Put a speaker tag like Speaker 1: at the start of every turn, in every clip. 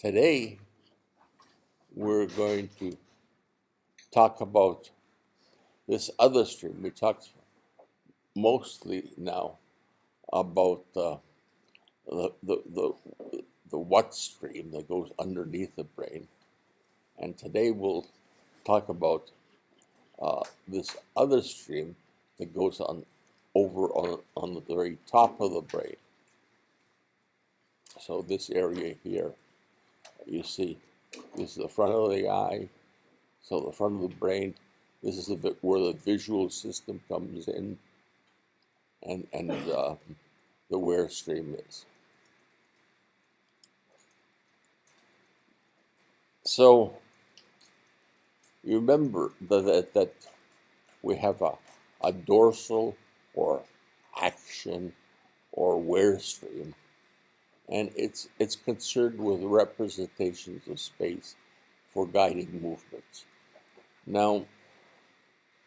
Speaker 1: Today, we're going to talk about this other stream. We talked mostly now about the what stream that goes underneath the brain, and today we'll talk about this other stream that goes on the very top of the brain. So this area here, you see, this is the front of the eye. So the front of the brain, this is where the visual system comes in, and the where stream is. So you remember that we have a dorsal or action or where stream, and it's concerned with representations of space for guiding movements. Now,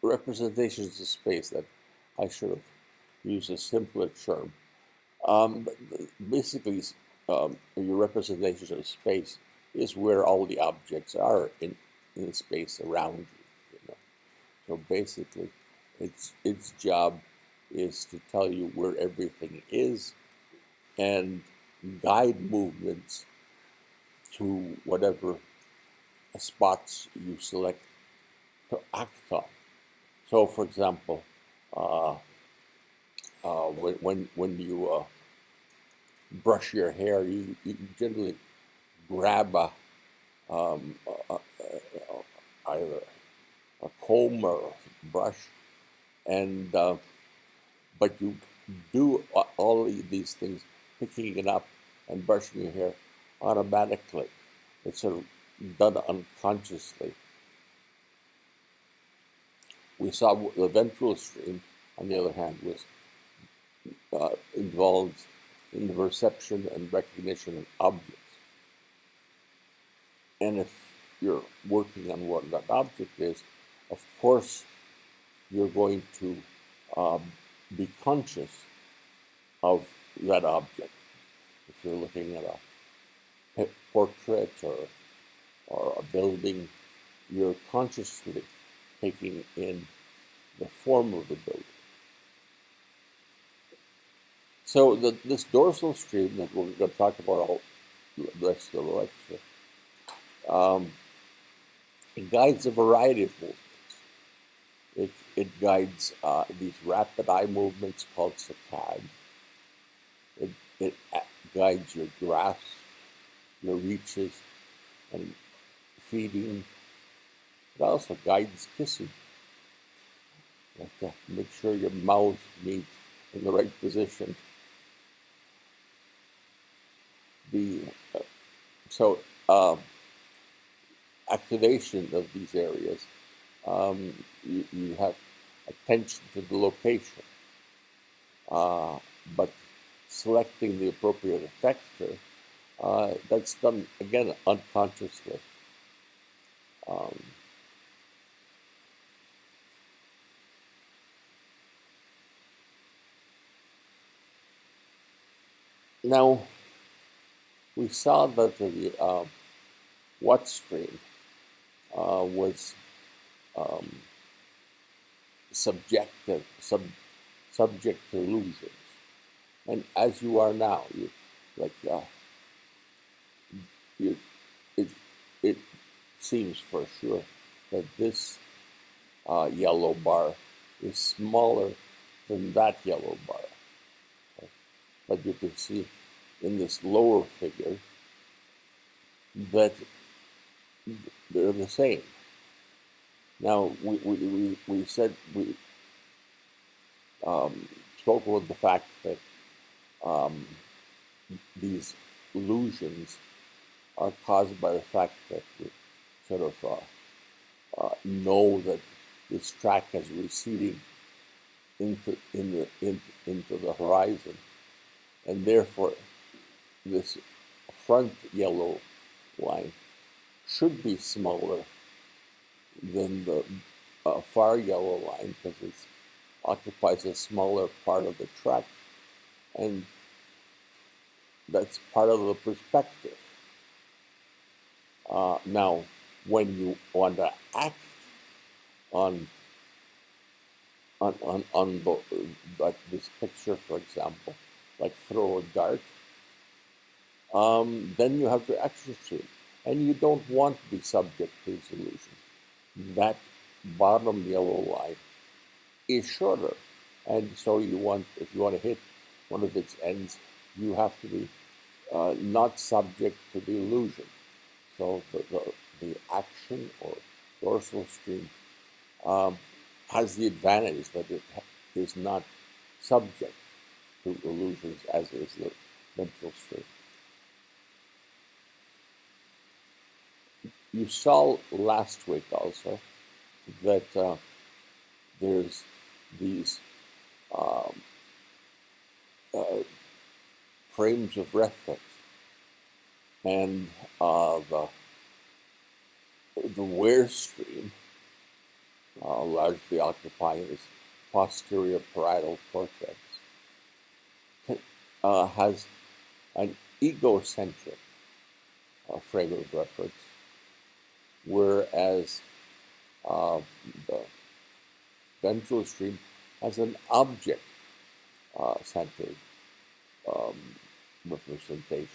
Speaker 1: representations of space, that I should have used a simpler term. But basically, your representation of space is where all the objects are in the space around you. So basically, its job is to tell you where everything is and guide movements to whatever spots you select to act on. So, for example, when you brush your hair, you generally grab either a comb or a brush, and but you do all of these things, picking it up and brushing your hair automatically. It's sort of done unconsciously. We saw the ventral stream, on the other hand, was involved in the perception and recognition of objects. And if you're working on what that object is, of course, you're going to be conscious of that object. If you're looking at a portrait or a building, you're consciously taking in the form of the building. So this dorsal stream that we're going to talk about all the rest of the lecture, it guides a variety of movements. It guides these rapid eye movements called saccades. It guides your grasp, your reaches, and feeding. It also guides kissing. You have to make sure your mouths meet in the right position. Activation of these areas, you have attention to the location, but selecting the appropriate effector, that's done, again, unconsciously. Now, we saw that the what stream was subject to illusions, and as you are now, it seems for sure that this yellow bar is smaller than that yellow bar. Okay? But you can see in this lower figure that they're the same. Now, we said we spoke about the fact that these illusions are caused by the fact that we sort of know that this track is receding into the horizon, and therefore this front yellow line should be smaller than the far yellow line, because it occupies a smaller part of the track, and that's part of the perspective. Now, when you want to act on like this picture, for example, like throw a dart, then you have to exercise, and you don't want to be subject to this illusion. That bottom yellow line is shorter, and so if you want to hit one of its ends, you have to be not subject to the illusion. So the action or dorsal stream has the advantage that it is not subject to illusions as is the ventral stream. You saw last week also that there's these frames of reference, and the where stream largely occupying this posterior parietal cortex has an egocentric frame of reference, whereas the ventral stream has an object-centered representation.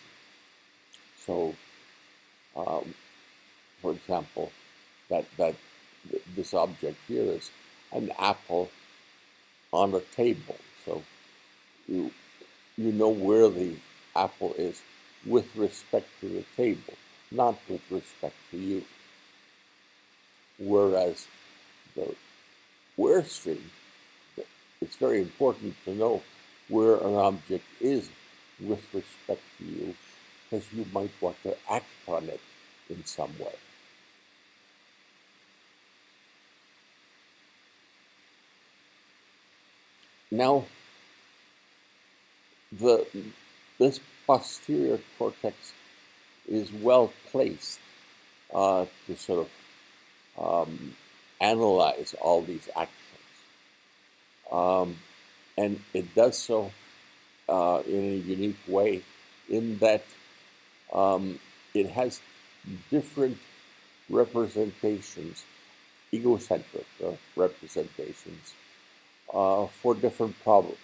Speaker 1: So, for example, this object here is an apple on a table. So you know where the apple is with respect to the table, not with respect to you. Whereas the where stream, it's very important to know where an object is with respect to you, because you might want to act on it in some way. Now, this posterior cortex is well placed to sort of analyze all these actions. And it does so in a unique way, in that it has different representations, egocentric representations, for different problems.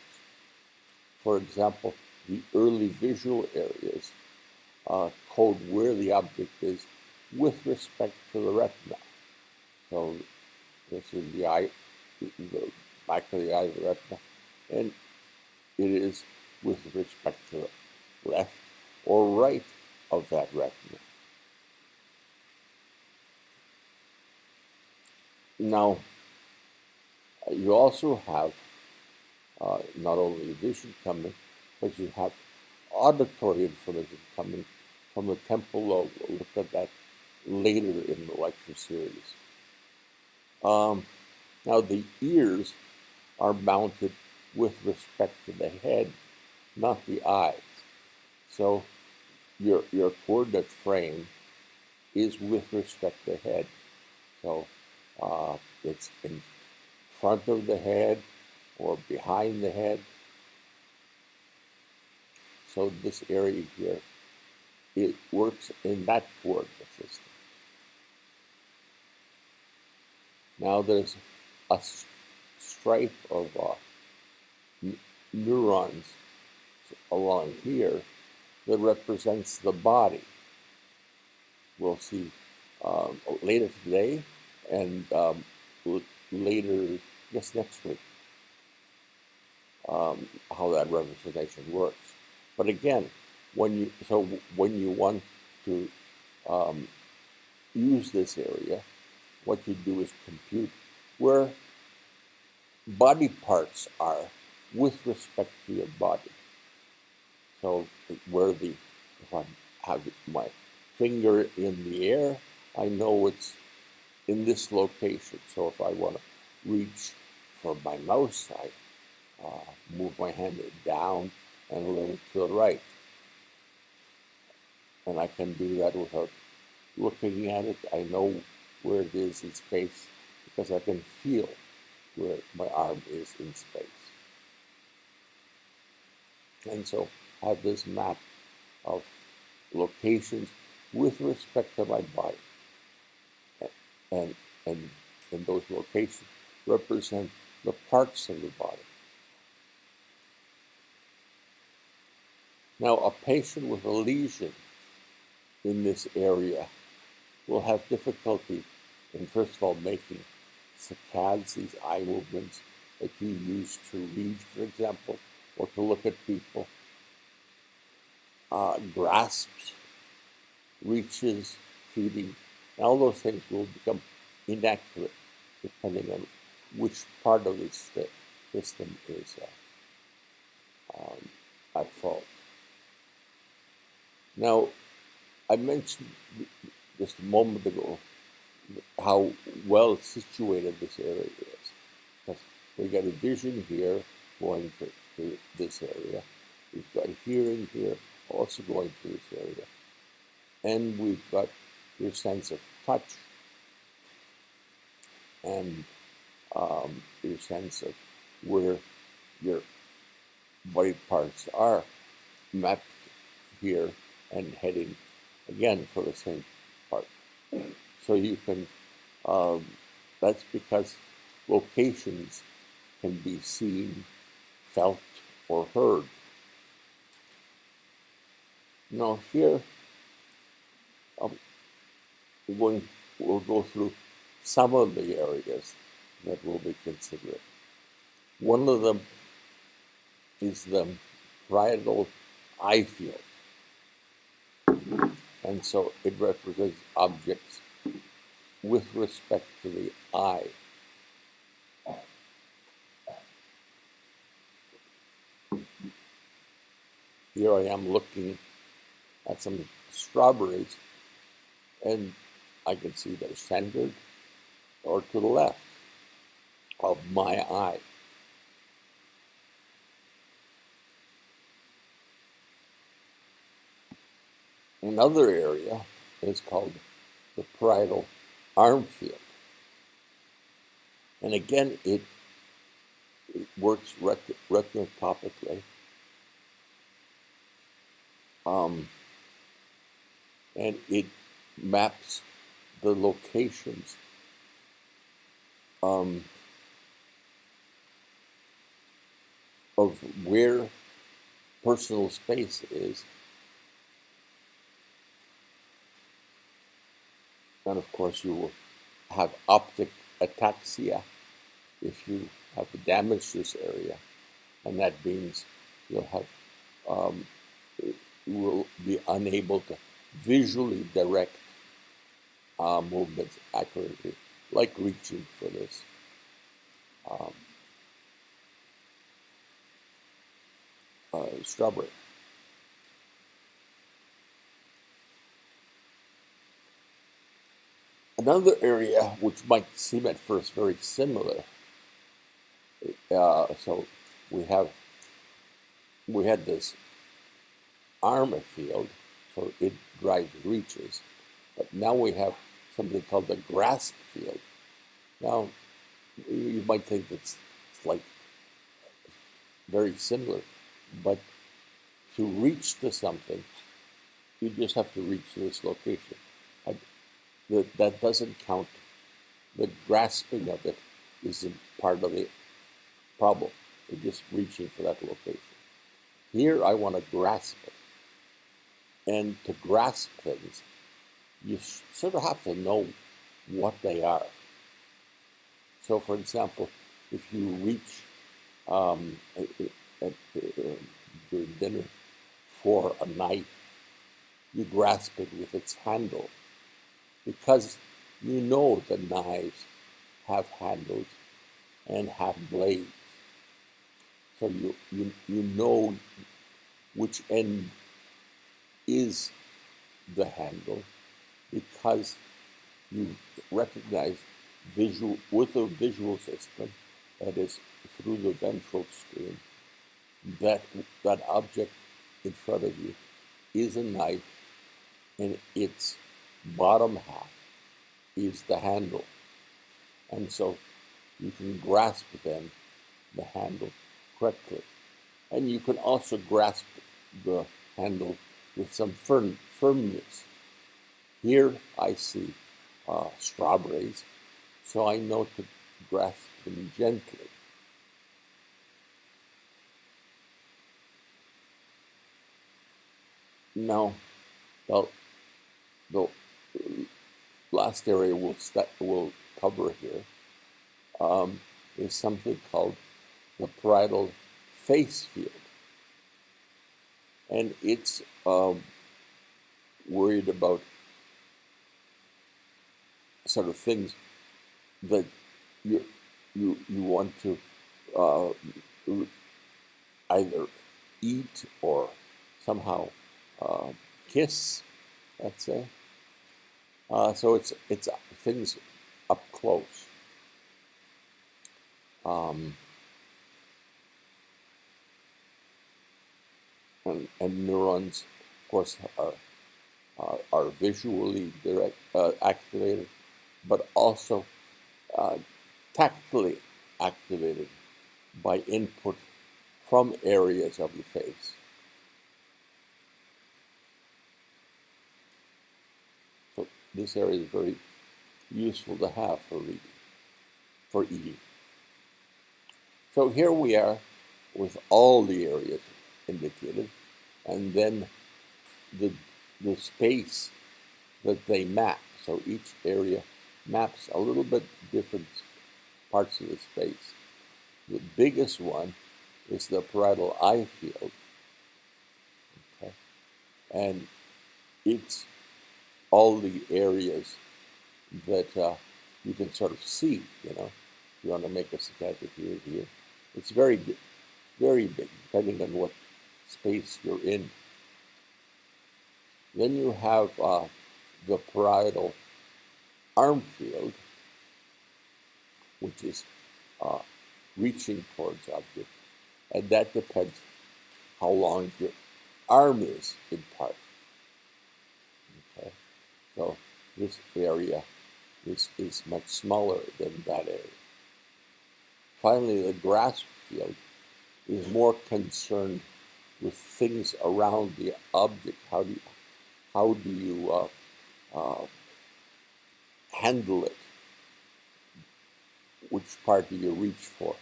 Speaker 1: For example, the early visual areas code where the object is with respect to the retina. So this is the eye, the back of the eye of the retina, and it is with respect to the left or right of that retina. Now, you also have not only vision coming, but you have auditory information coming from the temporal lobe. We'll look at that later in the lecture series. Now, the ears are mounted with respect to the head, not the eyes. So your coordinate frame is with respect to the head. So it's in front of the head or behind the head. So this area here, it works in that coordinate system. Now there's a stripe of neurons along here that represents the body. We'll see later today and later, just next week, how that representation works. But again, when you want to use this area, what you do is compute where body parts are with respect to your body. So if I have my finger in the air, I know it's in this location. So if I want to reach for my mouse, I move my hand down and a little to the right. And I can do that without looking at it. I know where it is in space because I can feel where my arm is in space. And so I have this map of locations with respect to my body. And, and those locations represent the parts of the body. Now, a patient with a lesion in this area will have difficulty in, first of all, making saccades, these eye movements that you use to read, for example, or to look at people, grasps, reaches, feeding, and all those things will become inaccurate depending on which part of this system is at fault. Now, I mentioned just a moment ago how well situated this area is. Because we got a vision here going to this area. We've got hearing here also going to this area. And we've got your sense of touch and your sense of where your body parts are mapped here and heading again for the same part. So you can, that's because locations can be seen, felt, or heard. Now here, we'll go through some of the areas that will be considered. One of them is the parietal eye field. And so it represents objects with respect to the eye. Here I am looking at some strawberries, and I can see they're centered or to the left of my eye. Another area is called the parietal arm field. And again, it works retinotopically. And it maps the locations of where personal space is. And of course, you will have optic ataxia if you have damaged this area, and that means you'll have you will be unable to visually direct movements accurately, like reaching for this. Strawberry. Another area which might seem at first very similar. So we had this arm field, so it drives reaches, but now we have something called the grasp field. Now you might think it's like very similar, but to reach to something, you just have to reach to this location. That doesn't count. The grasping of it isn't part of the problem. You're just reaching for that location. Here I want to grasp it. And to grasp things, you sort of have to know what they are. So for example, if you reach during dinner for a knife, you grasp it with its handle, because you know the knives have handles and have blades. So you know which end is the handle, because you recognize with a visual system, that is through the ventral stream, that object in front of you is a knife, and its bottom half is the handle. And so you can grasp then the handle correctly. And you can also grasp the handle with some firmness. Here I see strawberries, so I know to grasp them gently. Now, the last area we'll cover here is something called the parietal face field. And it's worried about sort of things that you want to either eat or somehow kiss, let's say. So it's things up close. And neurons, of course, are visually activated, but also tactily activated by input from areas of the face. So this area is very useful to have for reading, for eating. So here we are with all the areas indicated, and then the space that they map. So each area maps a little bit different parts of the space. The biggest one is the parietal eye field, okay? And it's all the areas that you can sort of see, If you want to make a Saccaedes here. It's very big, depending on what space you're in. Then you have the parietal arm field, which is reaching towards object, and that depends how long your arm is in part. Okay, so this area is much smaller than that area. Finally, the grasp field is more concerned with things around the object. How do you handle it? Which part do you reach for?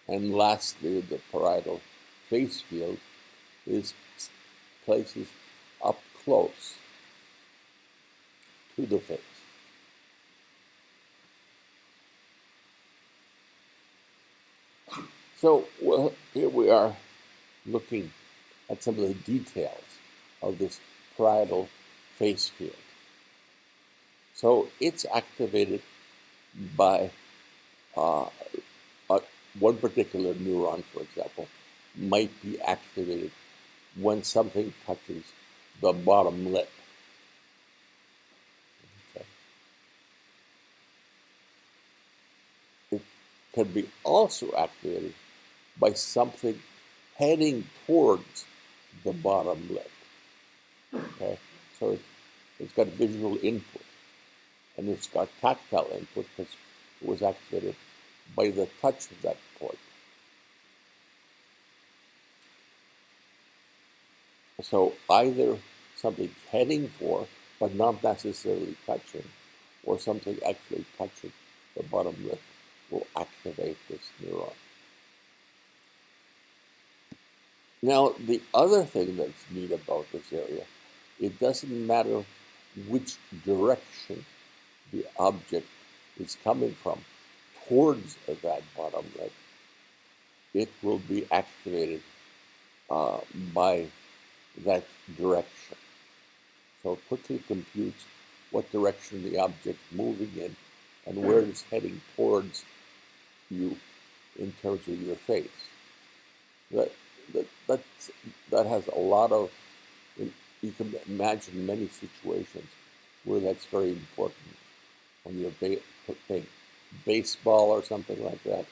Speaker 1: And lastly, the parietal face field is places up close to the face. So here we are looking at some of the details of this parietal face field. So it's activated by one particular neuron, for example, might be activated when something touches the bottom lip. Okay. It can be also activated by something heading towards the bottom lip. Okay, so it's got visual input, and it's got tactile input because it was activated by the touch of that point. So either something heading for, but not necessarily touching, or something actually touching the bottom lip will activate this neuron. Now, the other thing that's neat about this area, it doesn't matter which direction the object is coming from towards that bottom lip, it will be activated by that direction. So it quickly computes what direction the object's moving in and where it's heading towards you in terms of your face. That has a lot of, you can imagine many situations where that's very important. When you're playing baseball or something like that,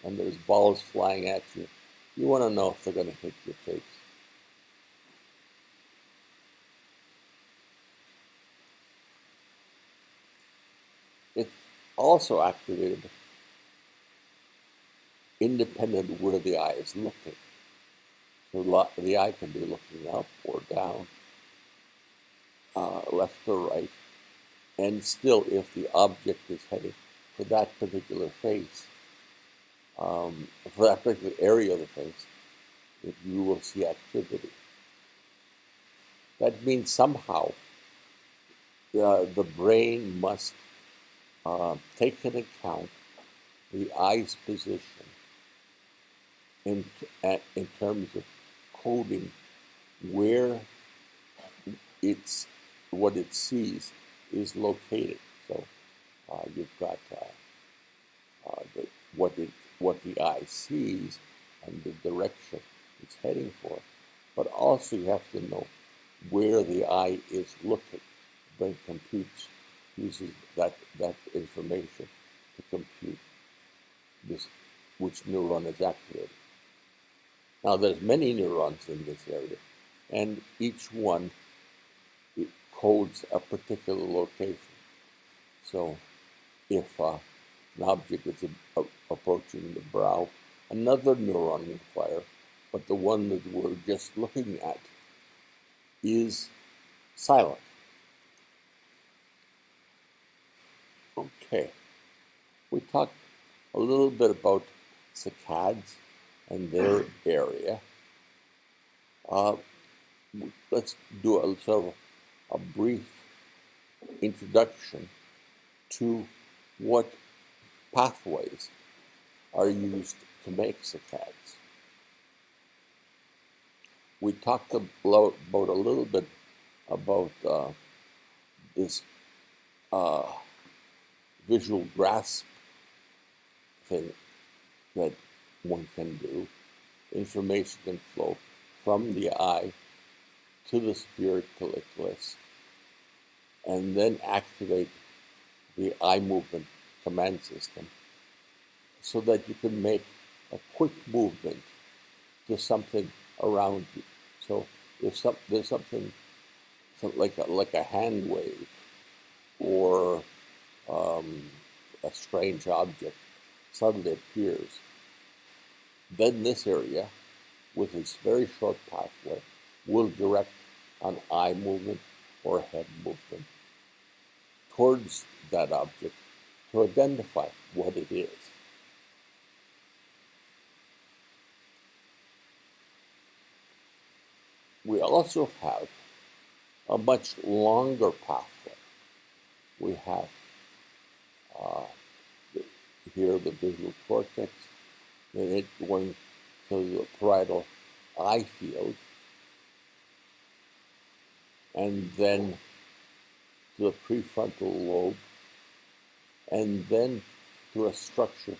Speaker 1: and there's balls flying at you, you want to know if they're going to hit your face. It's also activated independent of where the eye is looking. So the eye can be looking up or down. left or right, and still if the object is heading for that particular face, for that particular area of the face, you will see activity. That means somehow the brain must take into account the eye's position in terms of coding where what it sees is located. So you've got what the eye sees and the direction it's heading for, but also you have to know where the eye is looking. The brain computes, uses that information to compute which neuron is activated. Now there's many neurons in this area, and each one codes a particular location. So if an object is approaching the brow, another neuron will fire, but the one that we're just looking at is silent. Okay, we talked a little bit about saccades and their area. Let's do a sort of a brief introduction to what pathways are used to make saccades. We talked about a little bit about this visual grasp thing that one can do. Information can flow from the eye to the superior colliculus and then activate the eye movement command system so that you can make a quick movement to something around you. So if there's something like a hand wave or a strange object suddenly appears, then this area, with its very short pathway, will direct an eye movement or head movement towards that object to identify what it is. We also have a much longer pathway. We have here the visual cortex, and it going to the parietal eye field, and then to the prefrontal lobe, and then to a structure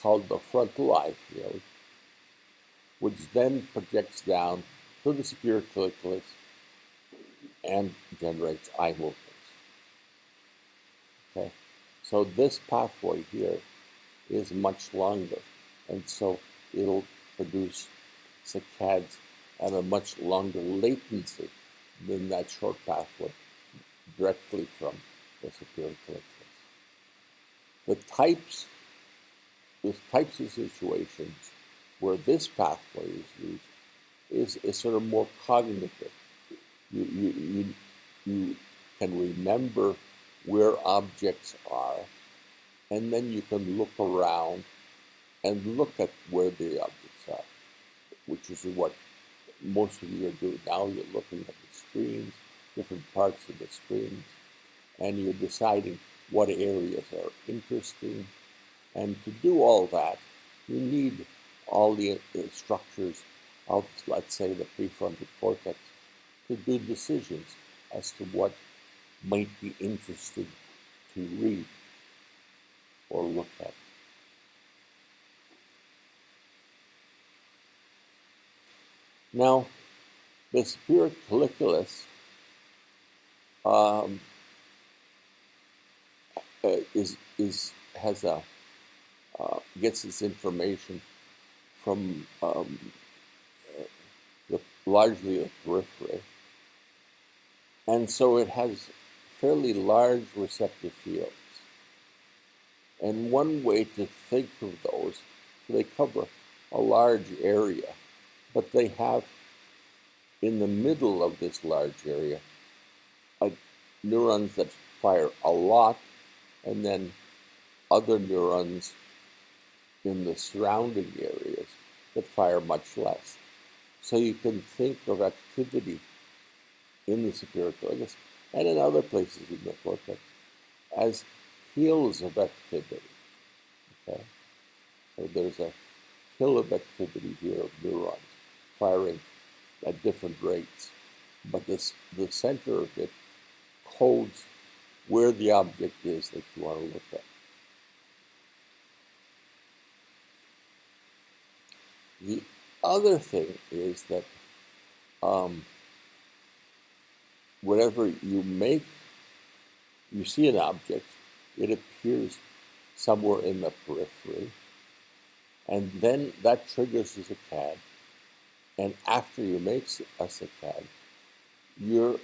Speaker 1: called the frontal eye field, which then projects down to the superior colliculus and generates eye movements. Okay, so this pathway here is much longer, and so it'll produce saccades at a much longer latency than that short pathway directly from the superior colliculus. The types of situations where this pathway is used is sort of more cognitive. You can remember where objects are, and then you can look around and look at where the objects are, which is what most of you are doing now. You're looking at the screens, different parts of the screens, and you're deciding what areas are interesting. And to do all that, you need all the structures of, let's say, the prefrontal cortex to do decisions as to what might be interesting to read or look at. Now, the superior colliculus gets its information from largely the periphery, and so it has fairly large receptive fields. And one way to think of those, they cover a large area, but they have in the middle of this large area a neurons that fire a lot, and then other neurons in the surrounding areas that fire much less. So you can think of activity in the superior cortex and in other places in the cortex as hills of activity. Okay? So there's a hill of activity here of neurons firing at different rates, but the center of it codes where the object is that you want to look at. The other thing is that whenever you see an object, it appears somewhere in the periphery, and then that triggers a saccade. And after you make a saccade, you're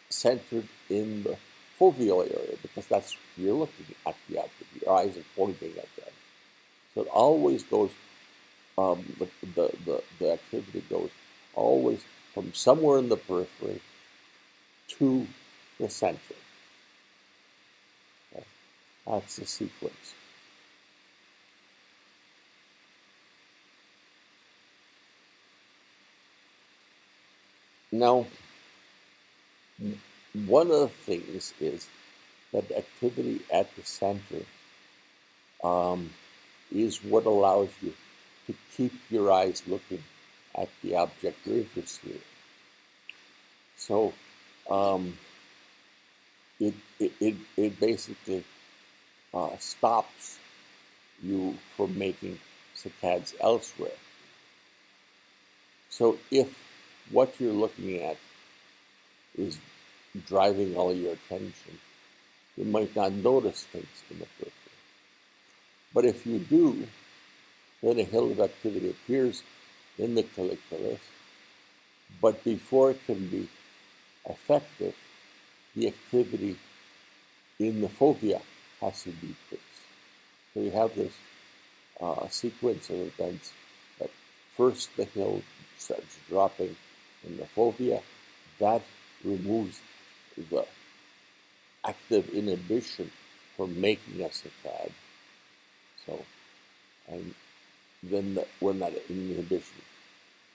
Speaker 1: centered in the foveal area because that's you're looking at the object. Your eyes are pointing at that. So it always goes. The activity goes always from somewhere in the periphery to the center. Okay? That's the sequence. Now, one of the things is that activity at the center is what allows you to keep your eyes looking at the object you're interested in. So it basically stops you from making saccades elsewhere. So if what you're looking at is driving all your attention, you might not notice things in the periphery. But if you do, then a hill of activity appears in the colliculus, but before it can be effective, the activity in the fovea has to decrease. So you have this sequence of events that first the hill starts dropping in the fovea. That removes the active inhibition from making a saccade. So, and then when that inhibition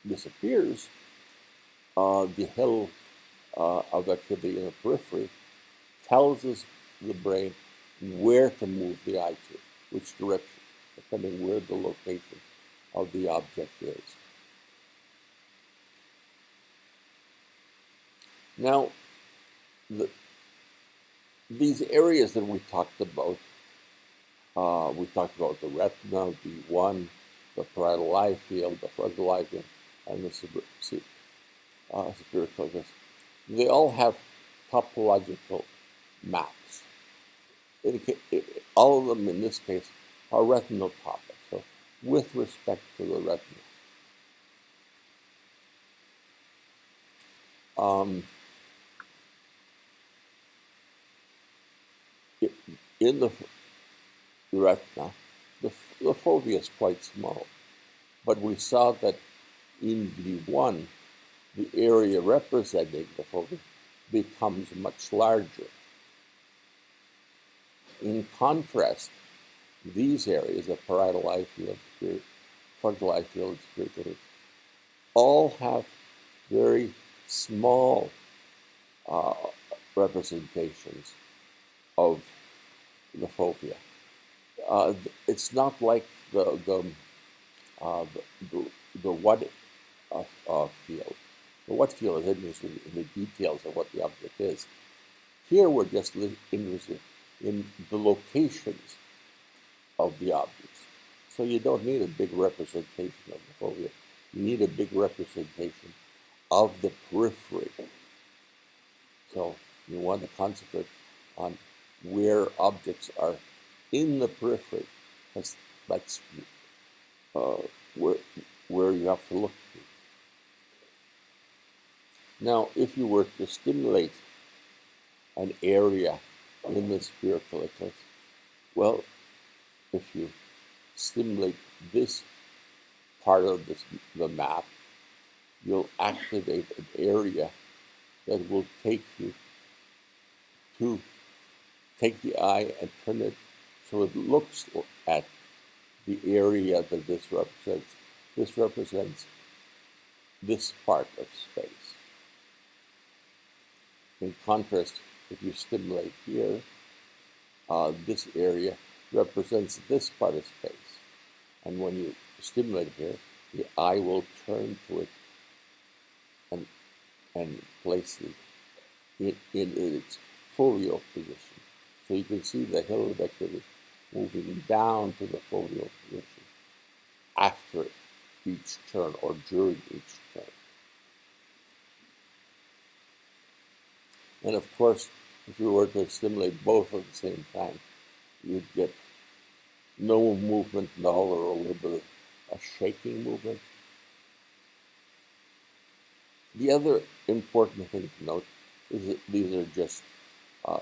Speaker 1: disappears, the hill of activity in the periphery tells us the brain where to move the eye to, which direction, depending where the location of the object is. Now, these areas that we talked about the retina, V1, the parietal eye field, the frontal eye field, and the superior cortex. They all have topological maps. All of them, in this case, are retinal topics. So, with respect to the retina, in the retina, the fovea is quite small, but we saw that in V1, the area representing the fovea becomes much larger. In contrast, these areas, the parietal eye field, frontal eye field, spiritual, all have very small representations of the fovea. It's not like the what field. The what field is interested in the details of what the object is. Here we're just interested in the locations of the objects. So you don't need a big representation of the fovea. You need a big representation of the periphery. So you want to concentrate on where objects are in the periphery, because that's where you have to look to. Now, if you were to stimulate an area in the superior colliculus, well, if you stimulate this part of the map, you'll activate an area that will take you to take the eye and turn it so it looks at the area that this represents. This represents this part of space. In contrast, if you stimulate here, this area represents this part of space. And when you stimulate here, the eye will turn to it and place it in its foveal position. So you can see the hill of activity moving down to the foveal position after each turn or during each turn. And of course, if you were to stimulate both at the same time, you'd get no movement at all, or a little bit of a shaking movement. The other important thing to note is that these are just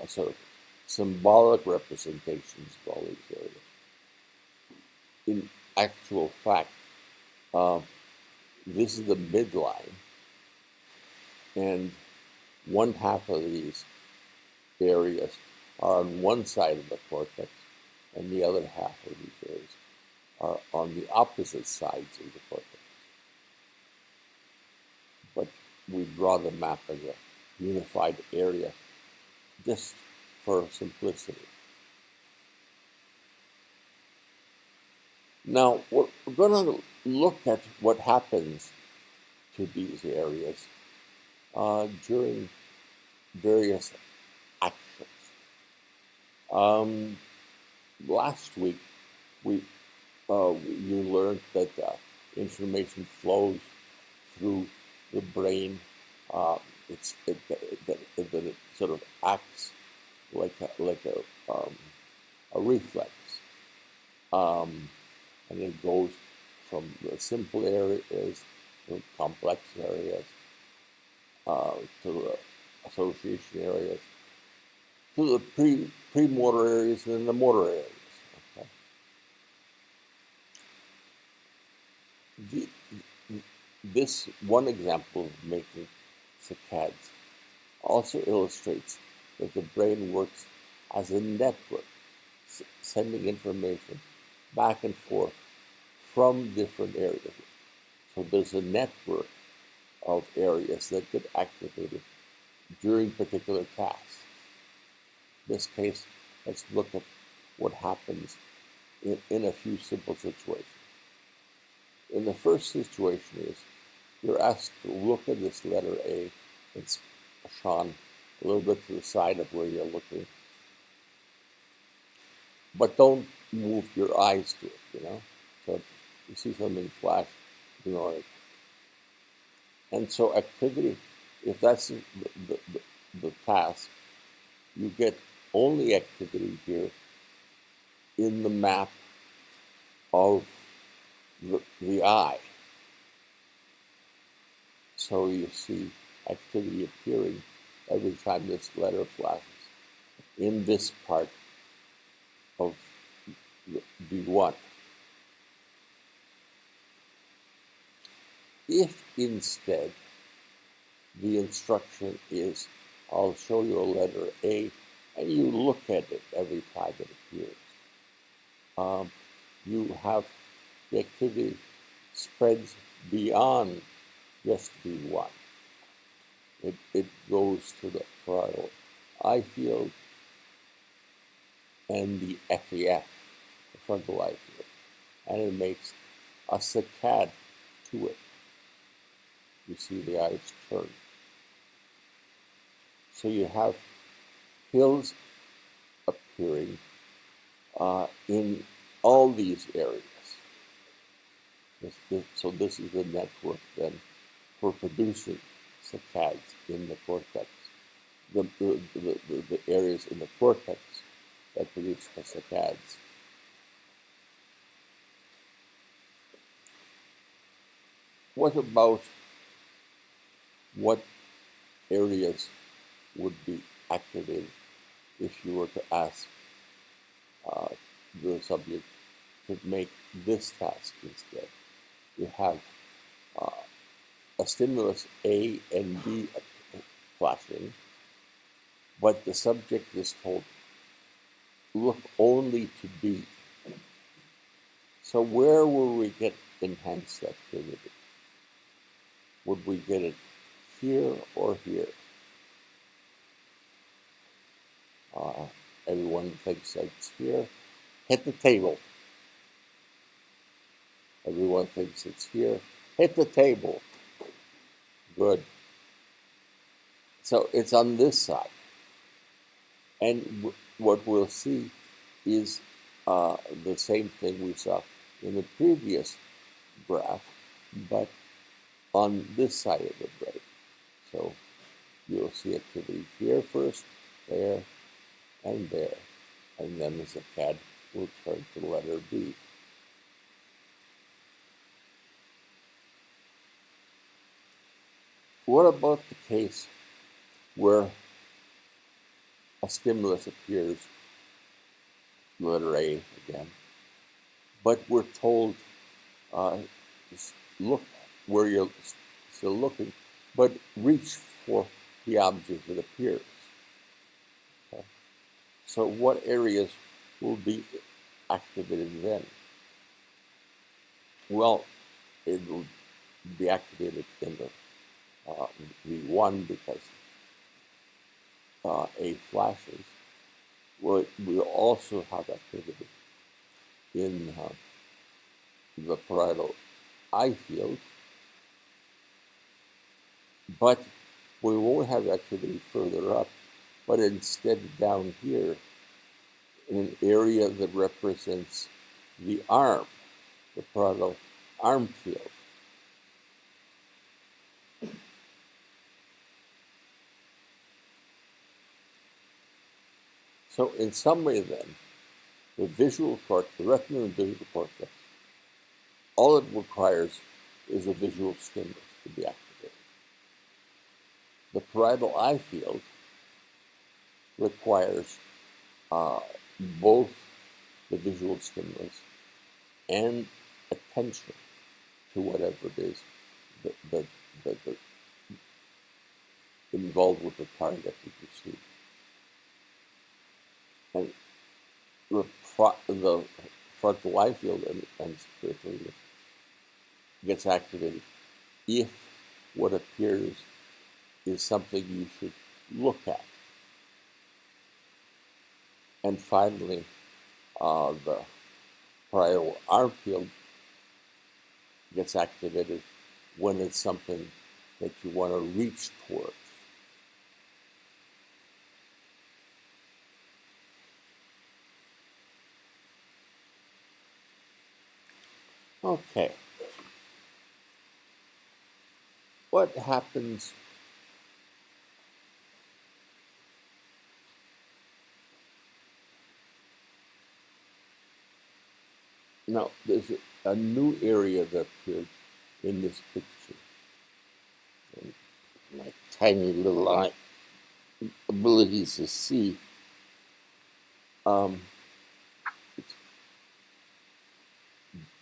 Speaker 1: sort of symbolic representations of all these areas. In actual fact, this is the midline, and one half of these areas are on one side of the cortex, and the other half of these areas are on the opposite sides of the cortex. But we draw the map as a unified area just for simplicity. Now, we're going to look at what happens to these areas during various actions. Last week, you learned that information flows through the brain. That it sort of acts like a reflex, and it goes from the simple areas to complex areas, to the association areas, to the premotor areas, and then the motor areas. Okay? This one example of making saccades also illustrates that the brain works as a network, sending information back and forth from different areas. So there's a network of areas that get activated during particular tasks. In this case, let's look at what happens in a few simple situations. In the first situation is, you're asked to look at this letter A. It's shown a little bit to the side of where you're looking. But don't move your eyes to it, So if you see something flash, ignore it. And so activity, if that's the task, you get only activity here in the map of the eye. So you see activity appearing every time this letter flashes in this part of V1. If instead the instruction is, I'll show you a letter A, and you look at it every time it appears, you have the activity spreads beyond just V1. It goes to the parietal eye field and the FEF, the frontal eye field, and it makes a saccade to it. You see the eyes turn. So you have hills appearing in all these areas. So this is the network then for producing saccades in the cortex. The areas in the cortex that produce the saccades. What about what areas would be activated if you were to ask the subject to make this task instead? You have a stimulus A and B flashing, but the subject is told, look only to B. So where will we get enhanced activity? Would we get it here or here? Everyone thinks it's here. Hit the table. Everyone thinks it's here. Hit the table. Good. So it's on this side. And what we'll see is the same thing we saw in the previous graph, but on this side of the brain. So you'll see activity here first, there, and there. And then as a CAD, we'll turn to the letter B. What about the case where a stimulus appears, letter A again, but we're told, look where you're still looking, but reach for the object that appears. Okay. So what areas will be activated then? Well, it will be activated in the V1 because A flashes. Well, we also have activity in the parietal eye field, but we won't have activity further up, but instead down here in an area that represents the arm, the parietal arm field. So in summary then, the visual cortex, the retinal and visual cortex, all it requires is a visual stimulus to be activated. The parietal eye field requires both the visual stimulus and attention to whatever it is that involved with the target that you see. And the frontal eye field and spiritually gets activated if what appears is something you should look at. And finally, the parietal arm field gets activated when it's something that you want to reach towards. Okay. What happens now? There's a new area that appeared in this picture. And my tiny little eye abilities to see. It's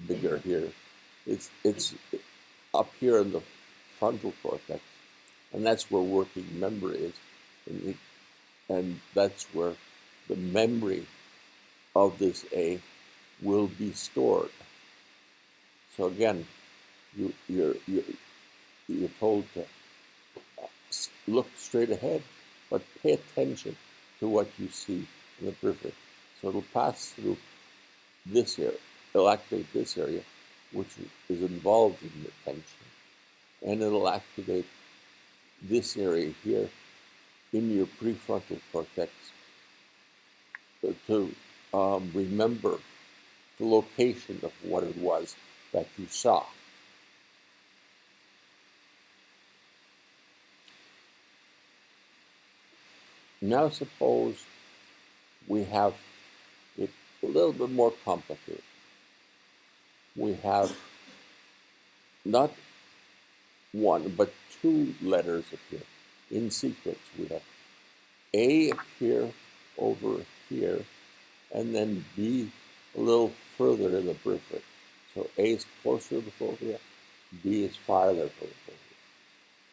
Speaker 1: bigger here. It's up here in the frontal cortex, and that's where working memory is, and that's where the memory of this A will be stored. So again, you're told to look straight ahead, but pay attention to what you see in the periphery. So it'll pass through this area, it'll activate this area, which is involved in attention, and it'll activate this area here in your prefrontal cortex to remember the location of what it was that you saw. Now suppose we have it a little bit more complicated. We have not one, but two letters appear in sequence. We have A appear over here, and then B a little further in the periphery. So A is closer to the fovea, B is farther from the fovea.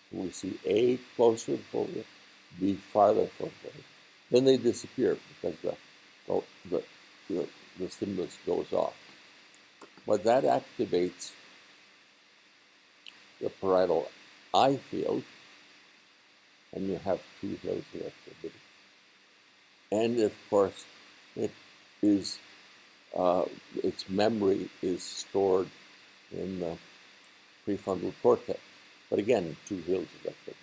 Speaker 1: So we see A closer to the fovea, B farther from the fovea. Then they disappear because the, the, the stimulus goes off. But that activates the parietal eye field, and you have two hills of activity. And of course, it is its memory is stored in the prefrontal cortex. But again, two hills of activity.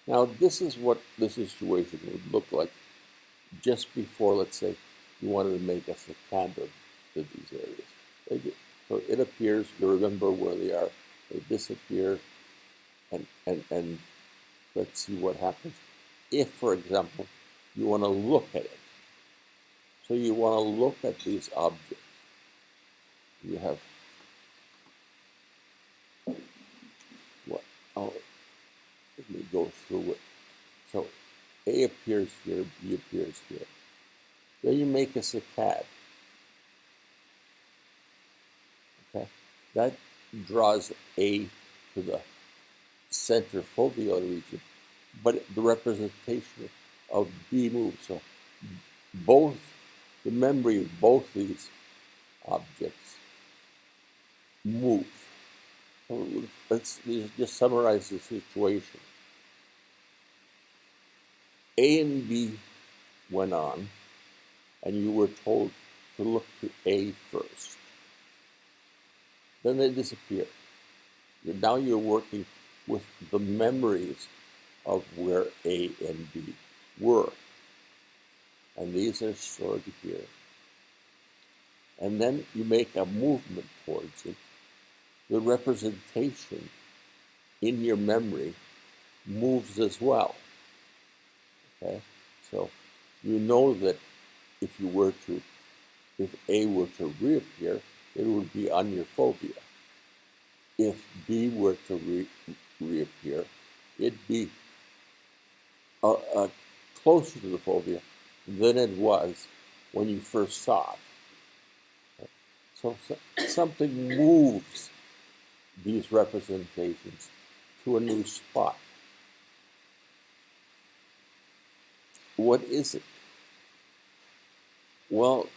Speaker 1: Now, this is what the situation would look like just before, let's say, you wanted to make a saccade to these areas. So it appears, you remember where they are, they disappear, and let's see what happens. If, for example, you want to look at it. So you want to look at these objects. You have, what? Oh, let me go through it. So A appears here, B appears here. Then you make a saccade. Okay? That draws A to the center foveal region, but the representation of B moves. So both, the memory of both these objects move. So let's just summarize the situation. A and B went on, and you were told to look to A first. Then they disappear. Now you're working with the memories of where A and B were. And these are stored here. And then you make a movement towards it. The representation in your memory moves as well. Okay? So you know that if A were to reappear, it would be on your fovea. If B were to reappear, it'd be closer to the fovea than it was when you first saw it. So something moves these representations to a new spot. What is it? Well,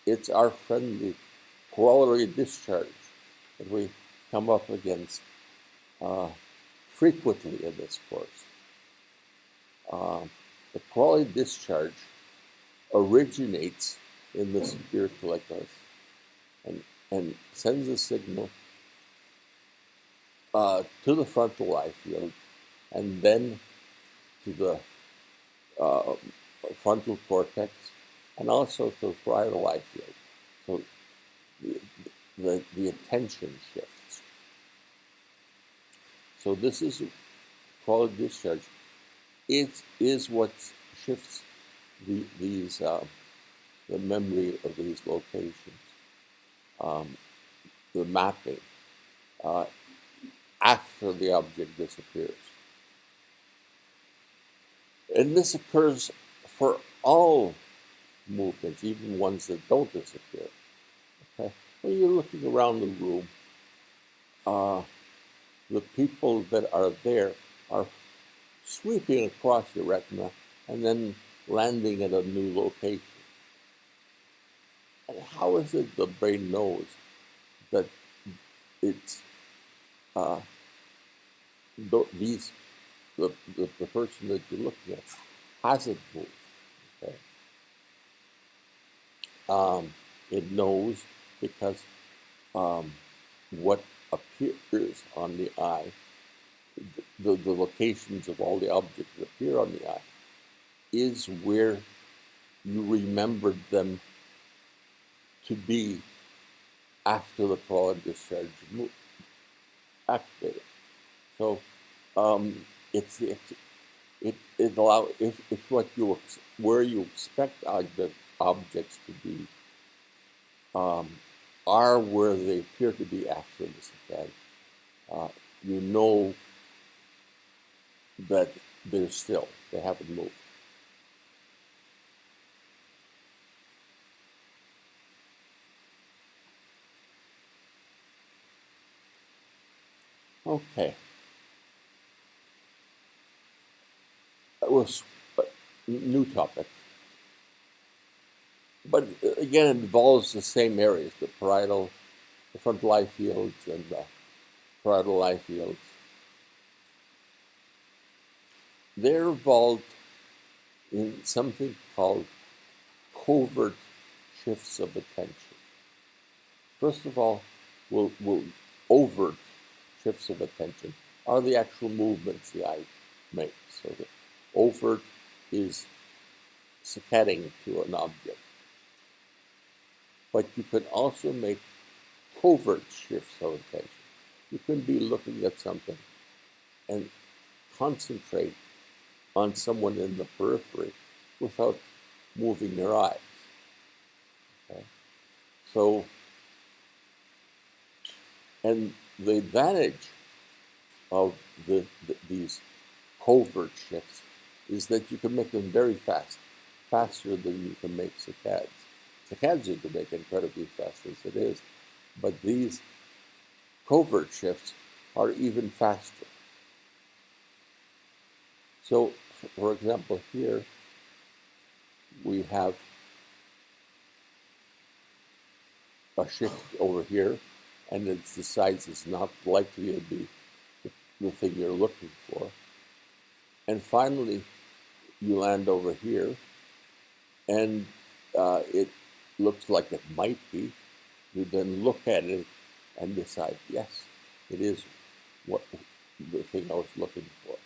Speaker 1: it's our friendly corollary discharge that we come up against frequently in this course. The corollary discharge originates in the superior collectus and sends a signal to the frontal eye field and then to the frontal cortex and also to the parietal eye field. So the attention shifts. So this is called discharge. It is what shifts the memory of these locations, the mapping, after the object disappears. And this occurs for all movements, even ones that don't disappear. Okay? When you're looking around the room, the people that are there are sweeping across your retina and then landing at a new location. And how is it the brain knows that it's the person that you're looking at hasn't moved? Okay? It knows because what appears on the eye, the locations of all the objects that appear on the eye, is where you remembered them to be after the corollary discharge activated. So it's where you expect objects to be are where they appear to be after the saccade. You know that they're still, they haven't moved. Okay. new topic. But again, it involves the same areas, the parietal, the frontal eye fields, and the parietal eye fields. They're involved in something called covert shifts of attention. First of all, we'll overt shifts of attention are the actual movements the eye makes. So the overt is saccading to an object. But you can also make covert shifts of attention. You can be looking at something and concentrate on someone in the periphery without moving your eyes. Okay? So, and the advantage of these covert shifts is that you can make them very fast, faster than you can make saccades. Saccades you can make incredibly fast as it is, but these covert shifts are even faster. So, for example, here we have a shift over here, and it decides it's not likely to be the thing you're looking for. And finally, you land over here, and it looks like it might be. You then look at it and decide, yes, it is what the thing I was looking for.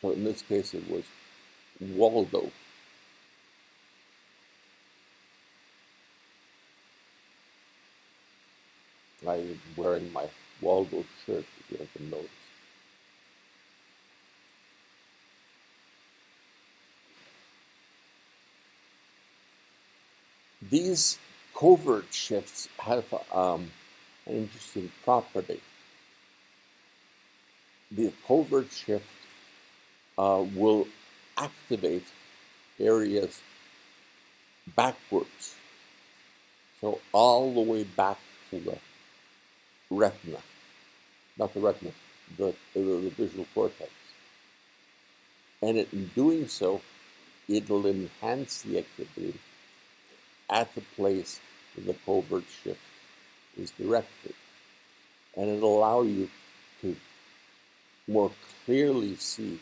Speaker 1: So in this case, it was Waldo. I am wearing my Waldo shirt, if you can notice. These covert shifts have an interesting property. The covert shift will activate areas backwards. So all the way back to the retina, not the retina, the visual cortex. And in doing so, it'll enhance the activity at the place where the covert shift is directed. And it'll allow you to more clearly see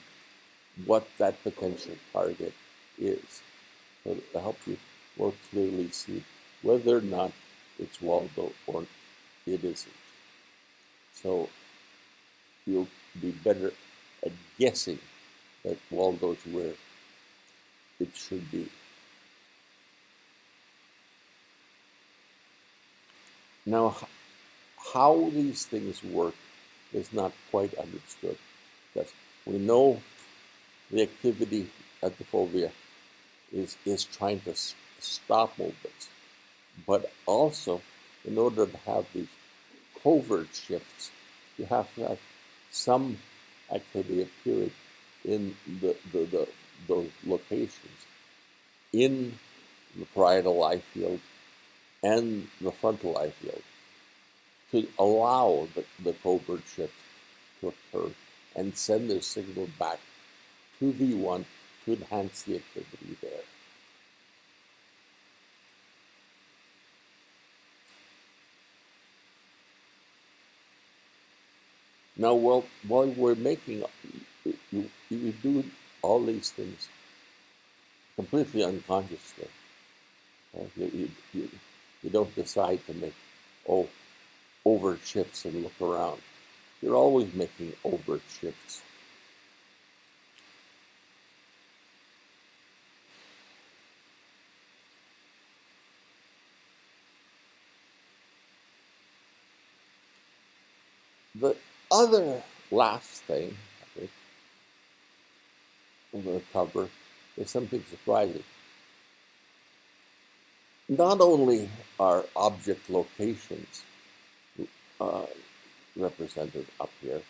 Speaker 1: what that potential target is. So to help you more clearly see whether or not it's Waldo or it isn't. So you'll be better at guessing that Waldo's where it should be. Now, how these things work is not quite understood, because we know the activity at the fovea is trying to stop movements, but also in order to have these covert shifts, you have to have some activity appearing in those locations in the parietal eye field and the frontal eye field to allow the covert shift to occur and send their signal back to V1 to enhance the activity there. Now, while we're making, you do all these things completely unconsciously. You don't decide to make, overt shifts and look around. You're always making overt shifts. The other last thing I think I'm going to cover is something surprising. Not only are object locations represented up here,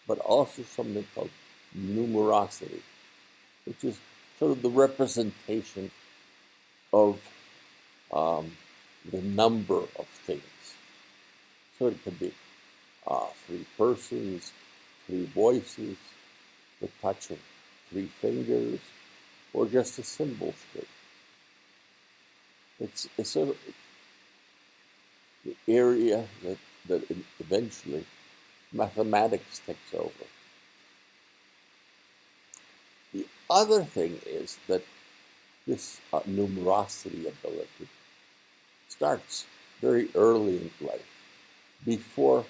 Speaker 1: but also something called numerosity, which is sort of the representation of the number of things. So it could be 3 persons, 3 voices, the touching 3 fingers, or just a symbol string. It's sort of the area that eventually mathematics takes over. The other thing is that this numerosity ability starts very early in life, before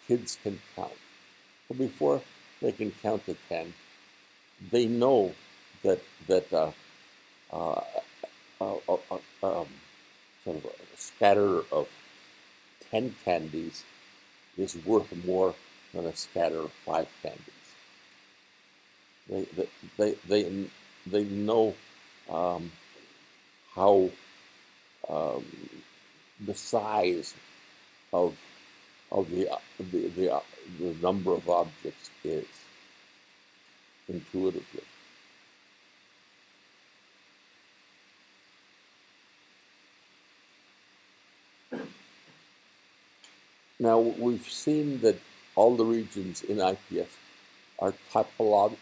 Speaker 1: kids can count. So before they can count to 10, they know that sort of a scatter of 10 candies is worth more than a scatter of 5 candies. They know how the size of the number of objects is intuitively. Now, we've seen that all the regions in IPS are topological.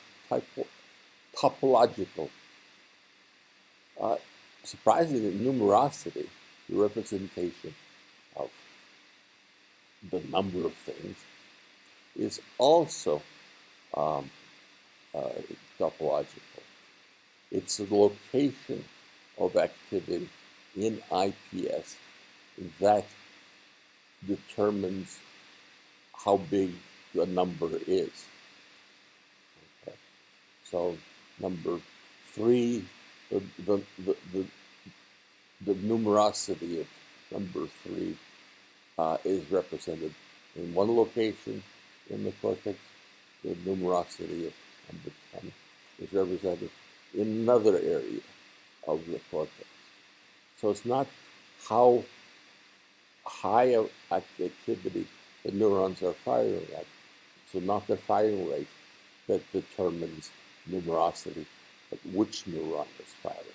Speaker 1: Surprisingly, numerosity, the representation of the number of things, is also topological. It's the location of activity in IPS that determines how big the number is. Okay. So number 3, the numerosity of number 3 is represented in one location in the cortex. The numerosity of number 10 is represented in another area of the cortex. So it's not how high of activity the neurons are firing at, so not the firing rate that determines numerosity, but which neuron is firing.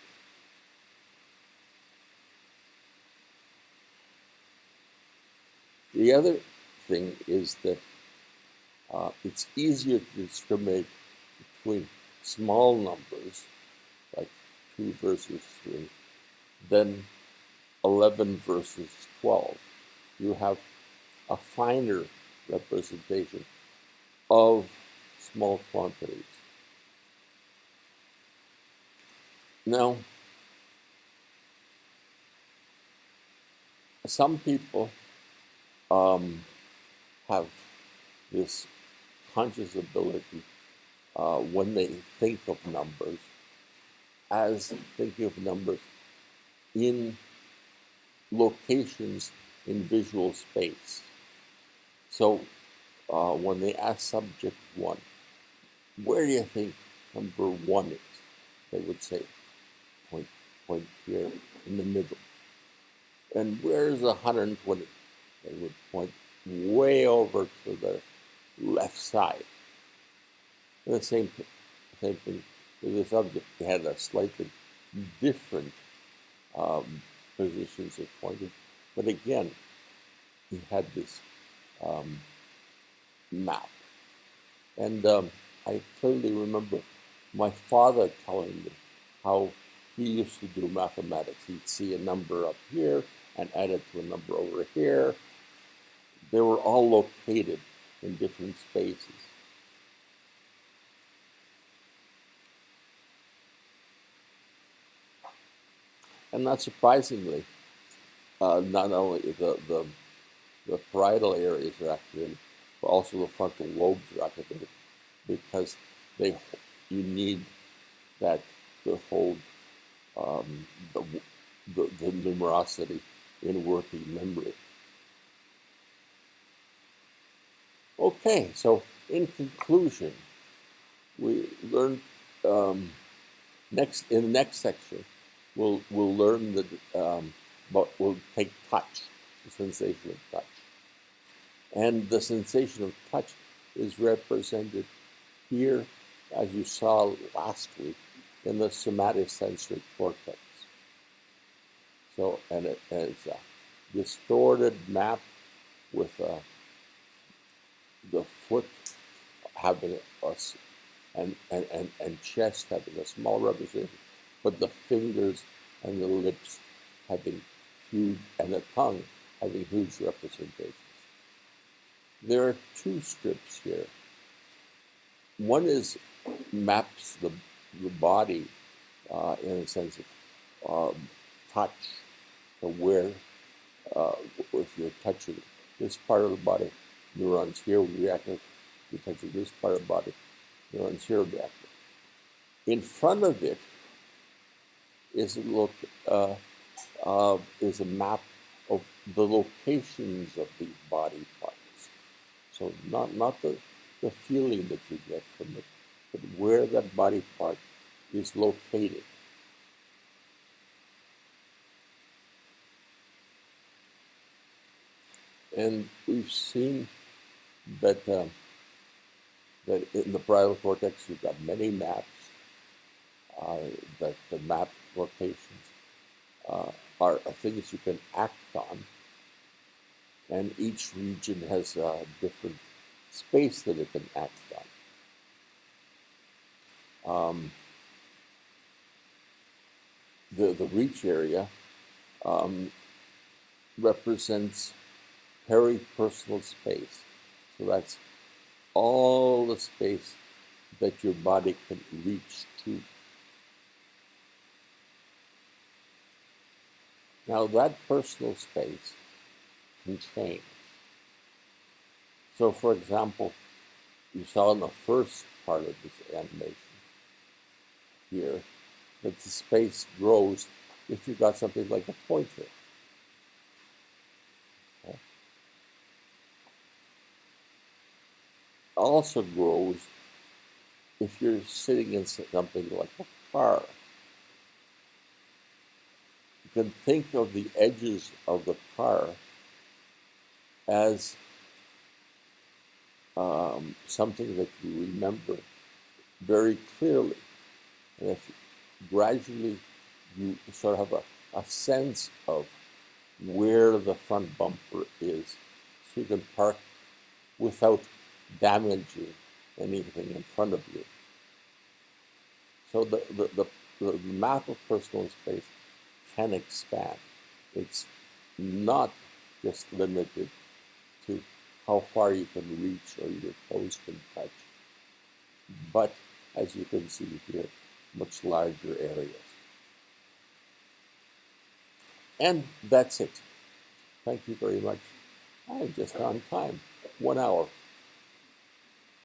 Speaker 1: The other thing is that it's easier to discriminate between small numbers, like 2 versus 3, than 11 versus 12. You have a finer representation of small quantities. Now, some people have this conscious ability when they think of numbers as thinking of numbers in locations in visual space. So when they ask subject 1, where do you think number 1 is? They would say, point here in the middle. And where's 120? They would point way over to the left side. And the same thing with the subject. They had a slightly different positions of pointing. But again, he had this map. And I clearly remember my father telling me how he used to do mathematics. He'd see a number up here and add it to a number over here. They were all located in different spaces. And not surprisingly, not only the parietal areas are activated, but also the frontal lobes are activated, because you need that to hold the numerosity in working memory. Okay, so in conclusion, we learned in the next section we'll learn but we'll take touch, the sensation of touch, and the sensation of touch is represented here, as you saw last week, in the somatosensory cortex. So, and it's a distorted map with the foot having and chest having a small representation, but the fingers and the lips having huge, and the tongue having huge representations. There are two strips here. One is maps the body in a sense of touch, so where if you're touching this part of the body, neurons here will react. If you're touching this part of the body, neurons here will react. In front of it is is a map of the locations of the body parts. So not the feeling that you get from it, but where that body part is located. And we've seen that that in the parietal cortex you've got many maps. That the map locations are things you can act on, and each region has a different space that it can act on. The reach area represents peripersonal space. So that's all the space that your body can reach to. Now that personal space can change. So for example, you saw in the first part of this animation here that the space grows if you've got something like a pointer. Okay. Also grows if you're sitting in something like a car. You can think of the edges of the car as something that you remember very clearly. And if gradually you sort of have a sense of where the front bumper is, so you can park without damaging anything in front of you. So the map of personal space can expand. It's not just limited to how far you can reach or your toes can touch, but as you can see here, much larger areas. And that's it. Thank you very much. I'm just on time, 1 hour.